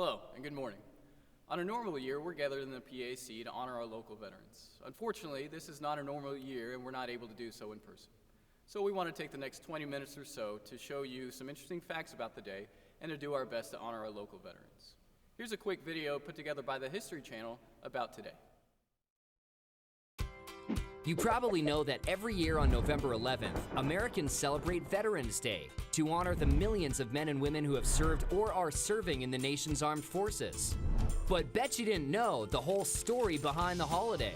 Hello, and good morning. On a normal year, we're gathered in the PAC to honor our local veterans. Unfortunately, this is not a normal year, and we're not able to do so in person. So we want to take the next 20 minutes or so to show you some interesting facts about the day and to do our best to honor our local veterans. Here's a quick video put together by the History Channel about today. You probably know that every year on November 11th, Americans celebrate Veterans Day to honor the millions of men and women who have served or are serving in the nation's armed forces. But bet you didn't know the whole story behind the holiday.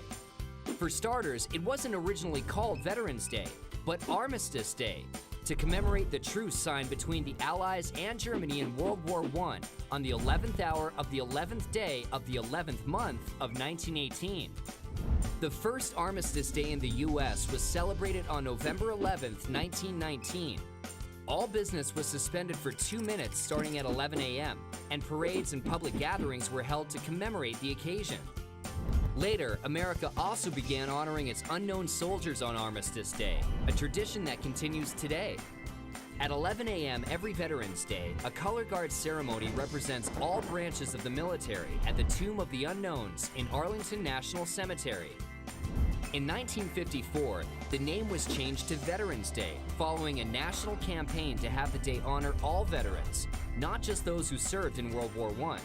For starters, it wasn't originally called Veterans Day, but Armistice Day, to commemorate the truce signed between the Allies and Germany in World War I on the 11th hour of the 11th day of the 11th month of 1918. The first Armistice Day in the U.S. was celebrated on November 11th, 1919. All business was suspended for 2 minutes starting at 11 a.m., and parades and public gatherings were held to commemorate the occasion. Later, America also began honoring its unknown soldiers on Armistice Day, a tradition that continues today. At 11 a.m. every Veterans Day, a color guard ceremony represents all branches of the military at the Tomb of the Unknowns in Arlington National Cemetery. In 1954, the name was changed to Veterans Day, following a national campaign to have the day honor all veterans, not just those who served in World War I.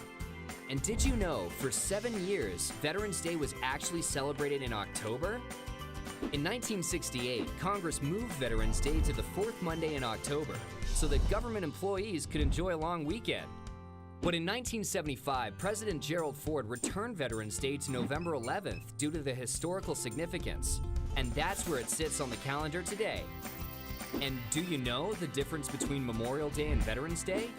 And did you know, for 7 years, Veterans Day was actually celebrated in October? In 1968, Congress moved Veterans Day to the fourth Monday in October so that government employees could enjoy a long weekend. But in 1975, President Gerald Ford returned Veterans Day to November 11th due to the historical significance, and that's where it sits on the calendar today. And do you know the difference between Memorial Day and Veterans Day?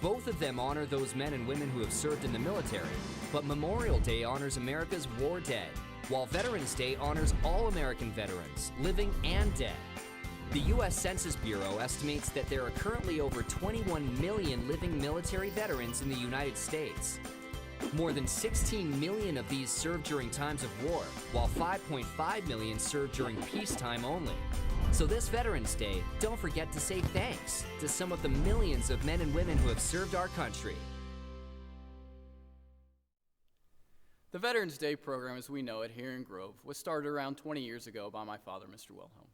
Both of them honor those men and women who have served in the military, but Memorial Day honors America's war dead, while Veterans Day honors all American veterans, living and dead. The U.S. Census Bureau estimates that there are currently over 21 million living military veterans in the United States. More than 16 million of these served during times of war, while 5.5 million served during peacetime only. So this Veterans Day, don't forget to say thanks to some of the millions of men and women who have served our country. The Veterans Day program as we know it here in Grove was started around 20 years ago by my father, Mr. Wilhelm.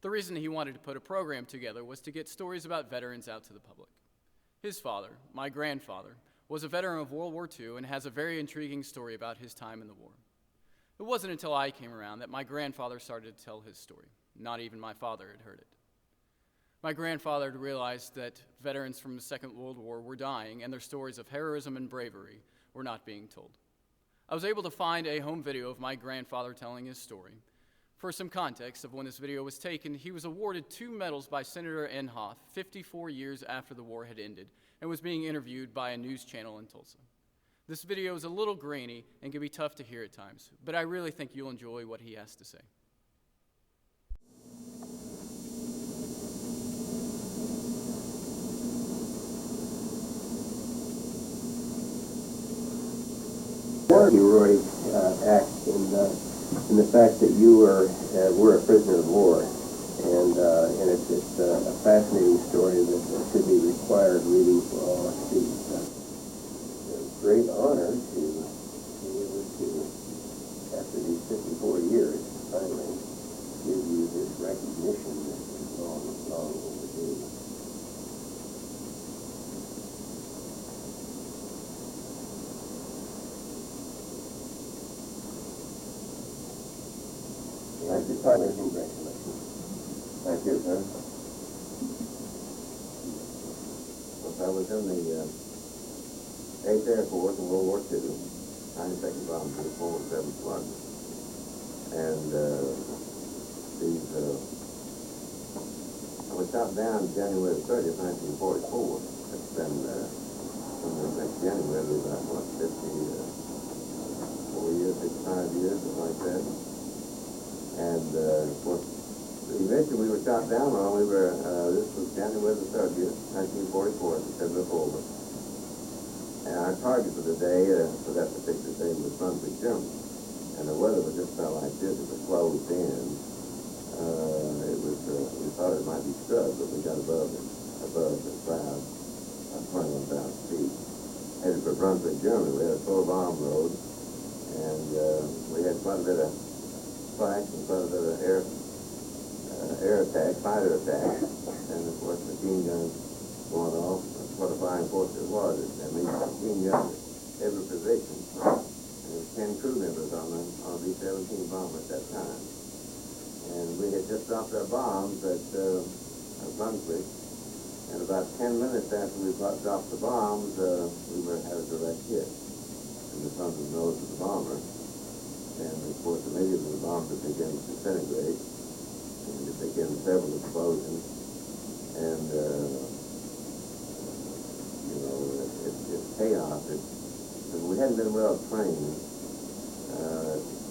The reason he wanted to put a program together was to get stories about veterans out to the public. His father, my grandfather, was a veteran of World War II and has a very intriguing story about his time in the war. It wasn't until I came around that my grandfather started to tell his story. Not even my father had heard it. My grandfather had realized that veterans from the Second World War were dying and their stories of heroism and bravery were not being told. I was able to find a home video of my grandfather telling his story. For some context of when this video was taken, he was awarded 2 medals by Senator Inhofe 54 years after the war had ended and was being interviewed by a news channel in Tulsa. This video is a little grainy and can be tough to hear at times, but I really think you'll enjoy what he has to say. Heroic act in the fact that you were a prisoner of war, and it's a fascinating story that should be required reading for all students. It's a great honor to be able to, after these 54 years, finally give you this recognition that is long overdue. Thank you, Father. Congratulations. Thank you, sir. I was in the 8th Air Force in World War II, 92nd Bomb Group, 407 Slug. And I was shot down January 30th, 1944. It's been, from the next January, about, 54 years, 55 years, something like that. And, of course, the mission we were shot down on, this was January the 30th, 1944, at the Seven of Over. And our target for the day, for that particular day, was Brunswick, Germany. And the weather was just about like this. It was closed in. We thought it might be scrub, but we got above the cloud, 21,000 feet, headed for Brunswick, Germany. We had a full bomb load, and we had quite a bit of flash and quite a bit of air attack, fighter attack, and of course machine guns going off. That's what a flying force it was. And these machine guns at every position. And there were 10 crew members on the B-17 bomber at that time. And we had just dropped our bombs at Brunswick. And about 10 minutes after we dropped the bombs, we had a direct hit in the front of the nose of the bomber. And of course, immediately the bomber began to disintegrate. And it began several explosions. And, it's chaos. If we hadn't been well trained,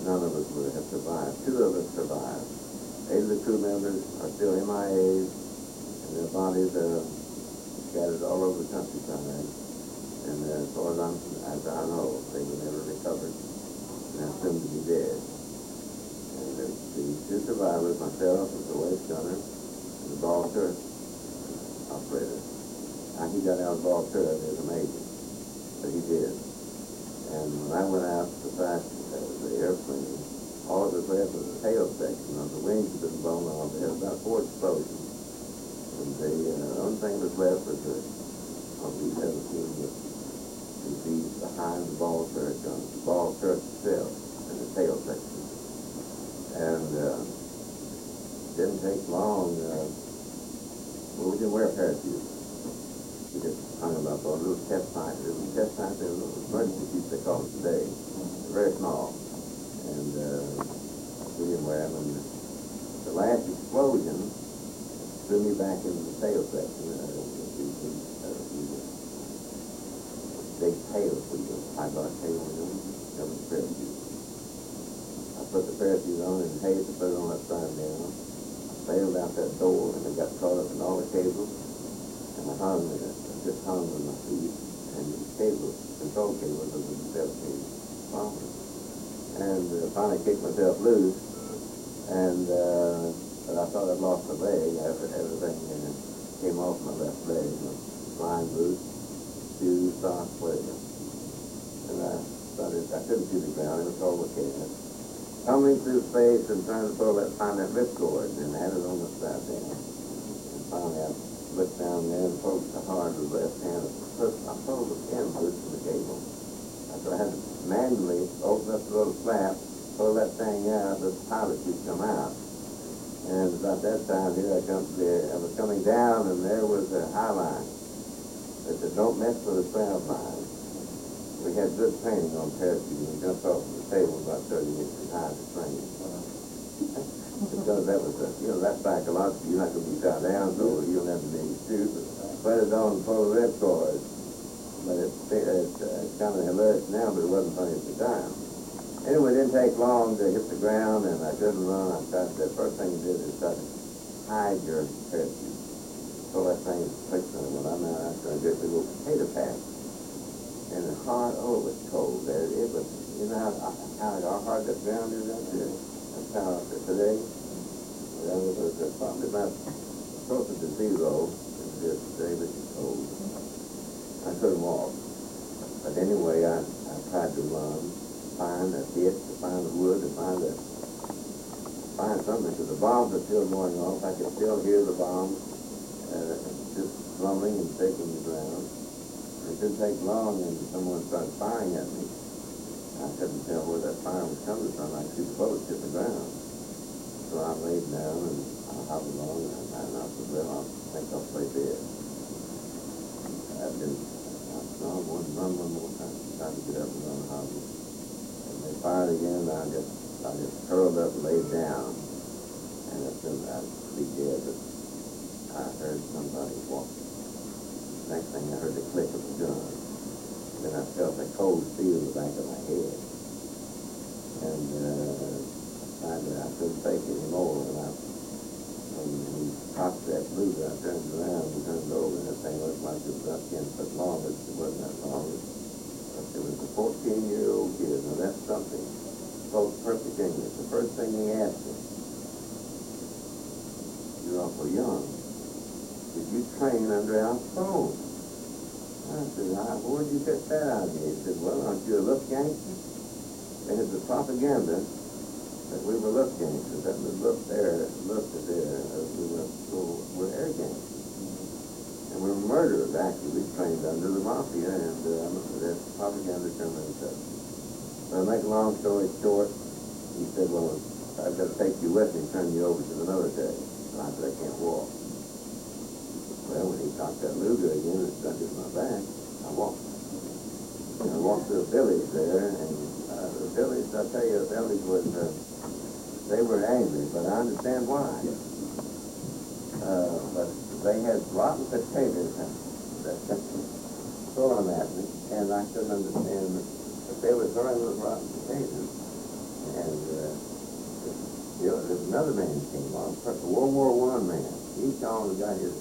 none of us would have survived. 2 of us survived. 8 of the crew members are still MIAs, and their bodies are scattered all over the countryside. And as far as I know, they were never recovered, and are soon to be dead. And the 2 survivors, myself, was the waist gunner, and the ball turret operator. Now, he got out of the ball turret, it was amazing, but he did. And when I went out to flash the airplane, all that was left was the tail section. On the wings had been blown off. They had about 4 explosions. And the only thing that was left was on B-17 was behind the ball turret gun, the ball turret itself, and the tail section. And didn't take long. Well, we didn't wear parachutes. We just hung them up on a little test pipe. There was a test pipe, there was a little emergency piece they call it today. Very small. And we didn't wear them. And the last explosion threw me back into the tail section. Big tail wheel, hydraulic tail wheel, that was parachute. I put the parachute on and hated to put it on upside down. I sailed out that door and I got caught up in all the cables. And I just hung with my feet and the cables, control cables of the 17 bomber. And finally kicked myself loose, and but I thought I'd lost a leg after everything came off my left leg. My flying boots, shoes, socks, whatever. And I couldn't see the ground, it was all mechanical. Tumbling through space and trying to find that ripcord, and I had it on the side down. And finally I looked down there and poked the hard with the left hand. I pulled the pin loose from the cable. So I had to manually open up the little flap, pull that thing out, the pilot chute come out. And about that time here, I was coming down, and there was a high line that said, "Don't mess with the ground line." We had good training on parachuting. We jumped off the table about 30 inches high to train. Because that was, that's psychological. You're not going to be shot down, so you don't have to be shoot. Put it on and pull the ripcord. But it's kind of hilarious now, but it wasn't funny at the time. Anyway, it didn't take long to hit the ground, and I couldn't run. The first thing you did is try to hide your parachute. So that thing fixed on it. When I'm out, I was going to get a little potato patch. And the hard, it was cold there. It was, you know how hard that ground is out there? That's how today, that was probably about closer to 0 than it is today, but it's cold. I couldn't walk. But anyway, I tried to run, find a ditch, to find the wood, to find something, because the bombs are still going off. I could still hear the bombs just rumbling and shaking the ground. It didn't take long, and someone started firing at me. I couldn't tell where that fire was coming from. I could see the bullets hit the ground. So I laid down, and I hobbled along, and I said, well, I think I'll play dead. I run one more time, trying to get up and run a hobble. And they fired again, and I just curled up and laid down. And as soon as I was pretty dead, but I heard somebody walking. Next thing I heard the click of the gun. Then I felt a cold steel in the back of my head. And I couldn't take it anymore. And he popped that mover, I turned around and turned over, and that thing looked like it was about 10 foot long, but it wasn't that long. It was a 14-year-old kid. Now that's something. Spoke perfect English. The first thing he asked me, "You're awful young. Did you train under our phone?" I I said, where'd you get that idea? He said, well, aren't you a look gangster? They had the propaganda that we were look gangsters. That was looked there, we were school, we're air gangsters. And we were murderers, actually. We trained under the mafia, and that propaganda turned into us. So to make a long story short, he said, well, I've got to take you with me and turn you over to the military. And I said, I can't walk. Well, when he cocked that Luger again and stuck it in my back, I walked. And I walked to a village there, and the village, I'll tell you, the village was, they were angry, but I understand why. But they had rotten potatoes that throwing them at me, and I couldn't understand that they were throwing those rotten potatoes. And there's another man came on, a World War I man. He came and got his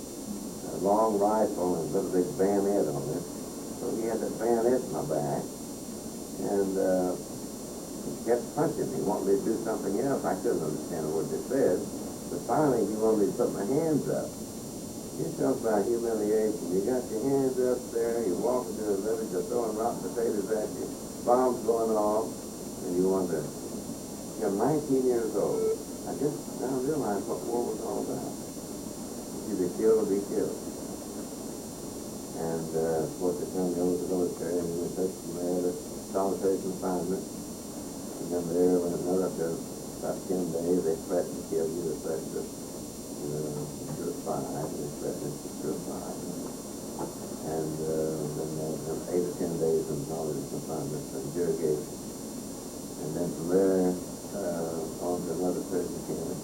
long rifle and put a big bayonet on it. So he had that bayonet in my back, and he kept punching me, wanted me to do something else. I couldn't understand a word they said. But finally, he wanted me to put my hands up. You talk about humiliation. You got your hands up there, you're walking to the village, they're throwing rotten potatoes at you, bombs going off, and you wonder, you're 19 years old. I just now realized what war was all about. Either kill or be killed. And, of course, they turned me over to the military, and we took from there to solitary confinement. And then there, when another, after about 10 days, they threatened to kill you, they threatened to suicide, they threatened to suicide. And then 8 or 10 days in solitary confinement for interrogation. And then from there, on to another prison camp.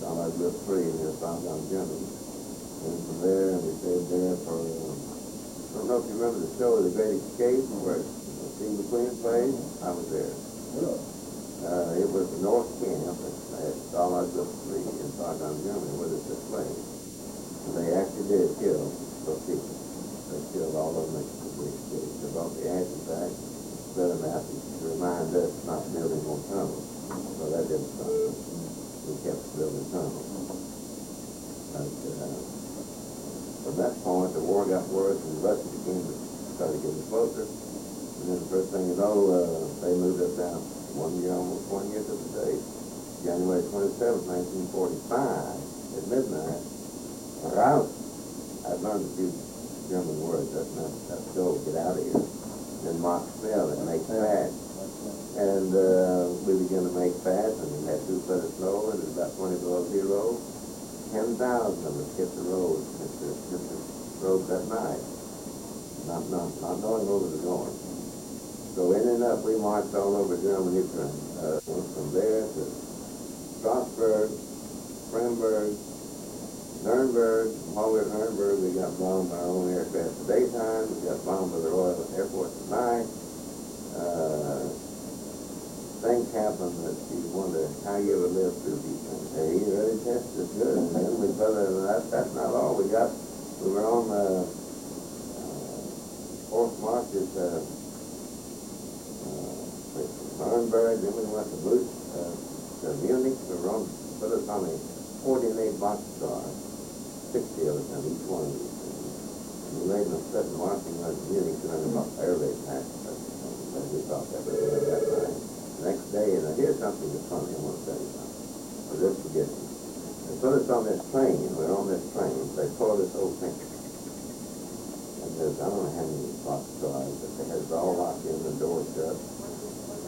I lived free near Saigon, Germany. And from there, we stayed there for, I don't know if you remember the show, The Great Escape, where Steve McQueen played. I was there. It was the North Camp at Stalag Luft 3 in Saigon, Germany, where this took place. And they actually did kill those people. They killed all of them at the Great Escape. They brought the ashes back, set them out to remind us not building more tunnels. So that didn't stop us. We kept building tunnels. But from that point, the war got worse, and the Russians began to try to get us closer. And then the first thing you know, they moved us out 1 year, almost 1 year to the day. January 27, 1945, at midnight, Raus. I learned a few German words. That's go, get out of here. Then Mach Schnell, it makes fast. And we began to make fast, and we had 2 foot of snow, and it was about 20 below zero. 10,000 of us hit the road, hit the road that night, not knowing where we were going. So in and up, we marched all over Germany from there to Strasbourg, Fremberg, Nuremberg. While we were at Nuremberg, we got bombed by our own aircraft at daytime. We got bombed by the Royal Air Force at night. Things happen that you wonder how you ever lived through these things. Hey, you really tested us good. And then we put that's not all we got. We were on the 4th March at Nuremberg, then we went to Munich. We were on, put us on a 48 boxcar, 60 of us on each one of these things. And we made them set marching on Munich and then about air raid pass. We thought that was that night. Next day, and here's something that's funny I want to tell you about. Or just forget it. They put us on this train. We're on this train. They tore this whole thing. And there's, I don't know how many boxcars, but they had it all locked in, the door shut.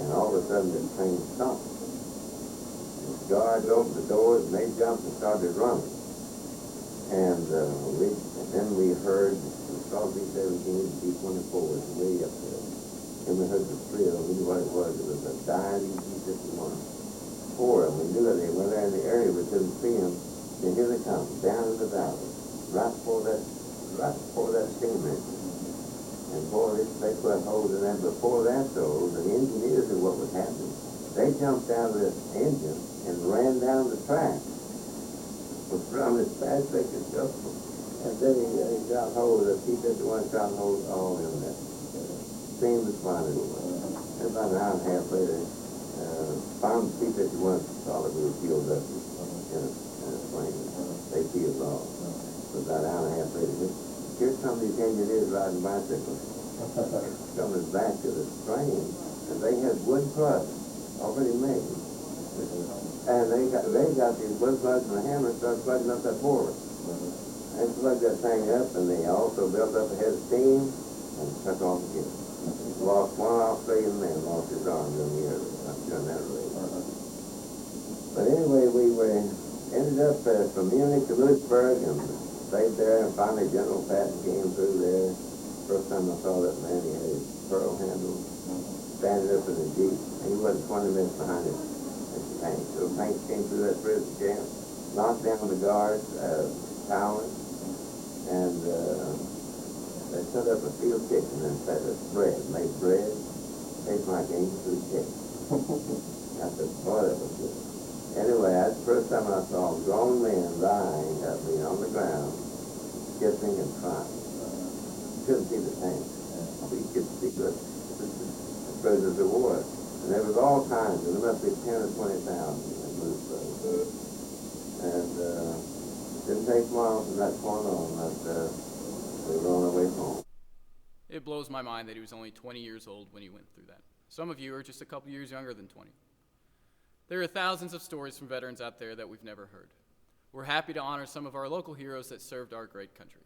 And all of a sudden, the train stopped. The guards opened the doors, and they jumped and started running. And then we heard, we saw B-17, B-24s way up there. And we heard the thrill, we knew what it was. It was a diving B-51. 4 of them, we knew that they were there in the area, we couldn't see them. Then here they come, down in the valley, right before that steam engine. And boy, they put holes in that. Before that, though, the engineers knew what was happening. They jumped out of the engine and ran down the track. Was from as fast as they could go. And they got hold of the P-51, got hold all in that. Steam was flying away. And about an hour and a half later, found the P-51 thought that we were fueled up in a plane. They peeled off. So about an hour and a half later, here's some of these engineers riding bicycles coming back to the train, and they had wood plugs already made. And they got these wood plugs and a hammer and started plugging up that board. They plugged that thing up, and they also built up a head of steam and took off again. Lost one Australian man, lost his arm during that race. But anyway, we ended up from Munich to Lewisburg and stayed there, and finally General Patton came through there. First time I saw that man, he had his pearl handle, standing up in the Jeep. He wasn't 20 minutes behind his tank. So the tank came through that prison camp, knocked down the guards, towers, and they set up a field kitchen and set up made bread, tastes like English food cake. I said, boy, that was good. Anyway, that's the first time I saw grown men lying on the ground, kissing and crying. Couldn't see the tank. We could see the prisoners of war. And there was all kinds, and there must be 10 or 20,000 in Lewisburg. And didn't take long from that point on that we were on our way home. It blows my mind that he was only 20 years old when he went through that. Some of you are just a couple years younger than 20. There are thousands of stories from veterans out there that we've never heard. We're happy to honor some of our local heroes that served our great country.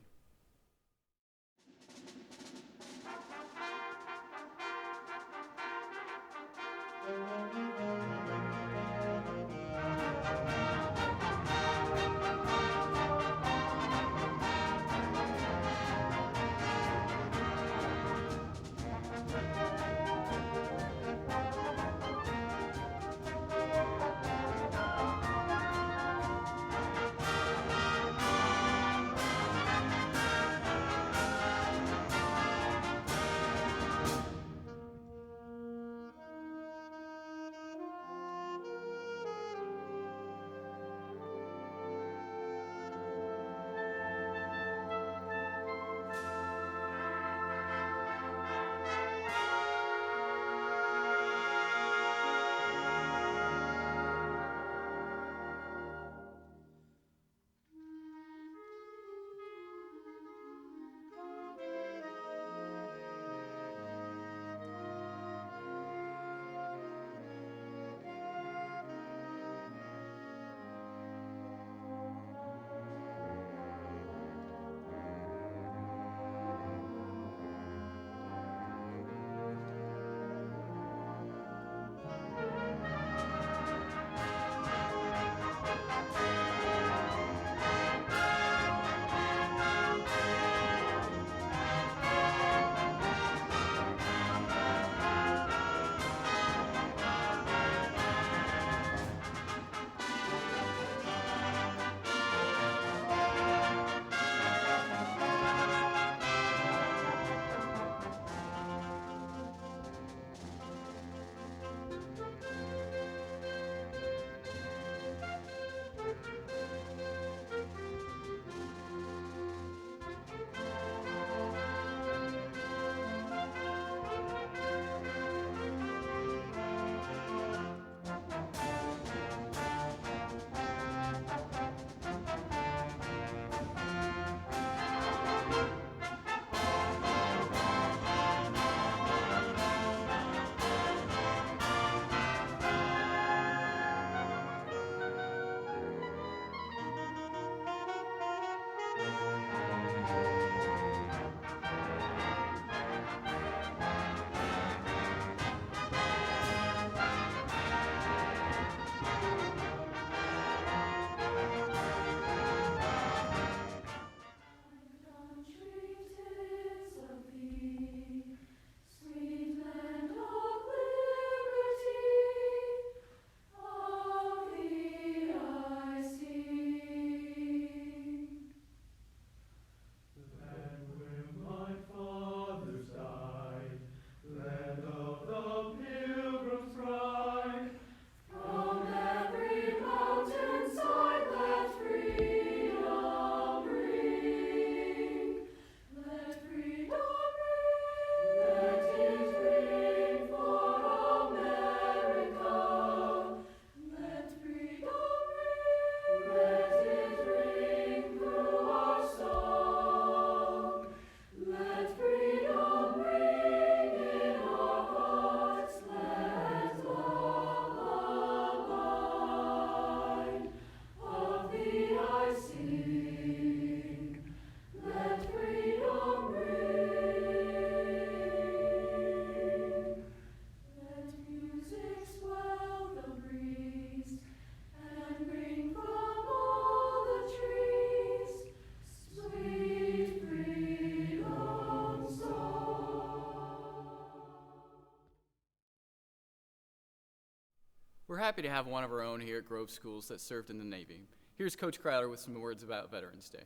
We're happy to have one of our own here at Grove Schools that served in the Navy. Here's Coach Crowder with some words about Veterans Day.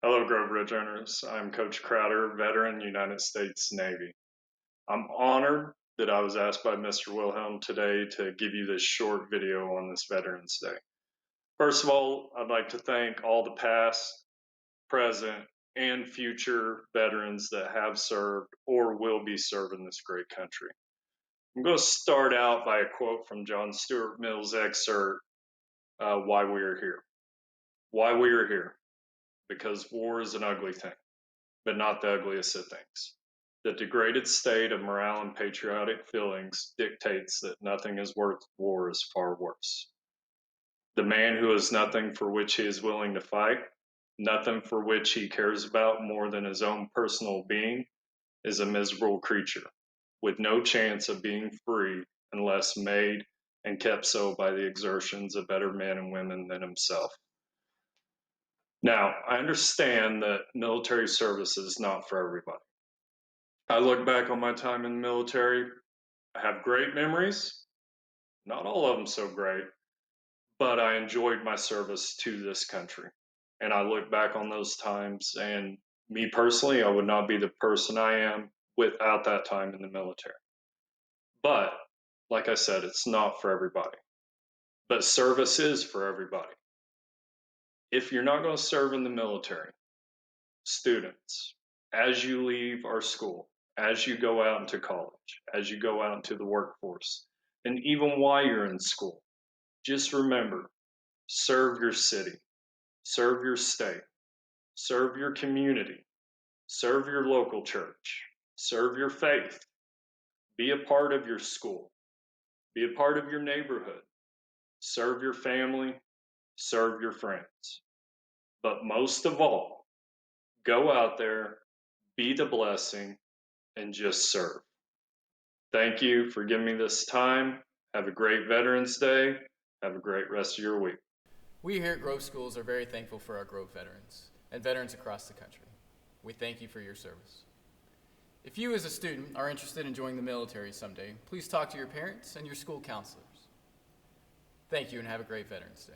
Hello, Grove Ridge owners. I'm Coach Crowder, veteran, United States Navy. I'm honored that I was asked by Mr. Wilhelm today to give you this short video on this Veterans Day. First of all, I'd like to thank all the past, present, and future veterans that have served or will be serving this great country. I'm going to start out by a quote from John Stuart Mill's excerpt, Why We Are Here. Why we are here. Because war is an ugly thing, but not the ugliest of things. The degraded state of morale and patriotic feelings dictates that nothing is worth war is far worse. The man who has nothing for which he is willing to fight, nothing for which he cares about more than his own personal being, is a miserable creature, with no chance of being free unless made and kept so by the exertions of better men and women than himself. Now, I understand that military service is not for everybody. I look back on my time in the military, I have great memories, not all of them so great, but I enjoyed my service to this country. And I look back on those times, and me personally, I would not be the person I am without that time in the military. But, like I said, it's not for everybody. But service is for everybody. If you're not going to serve in the military, students, as you leave our school, as you go out into college, as you go out into the workforce, and even while you're in school, just remember, serve your city, serve your state, serve your community, serve your local church, serve your faith, be a part of your school, be a part of your neighborhood, serve your family, serve your friends. But most of all, go out there, be the blessing, and just serve. Thank you for giving me this time. Have a great Veterans Day. Have a great rest of your week. We here at Grove Schools are very thankful for our Grove veterans and veterans across the country. We thank you for your service. If you as a student are interested in joining the military someday, please talk to your parents and your school counselors. Thank you and have a great Veterans Day.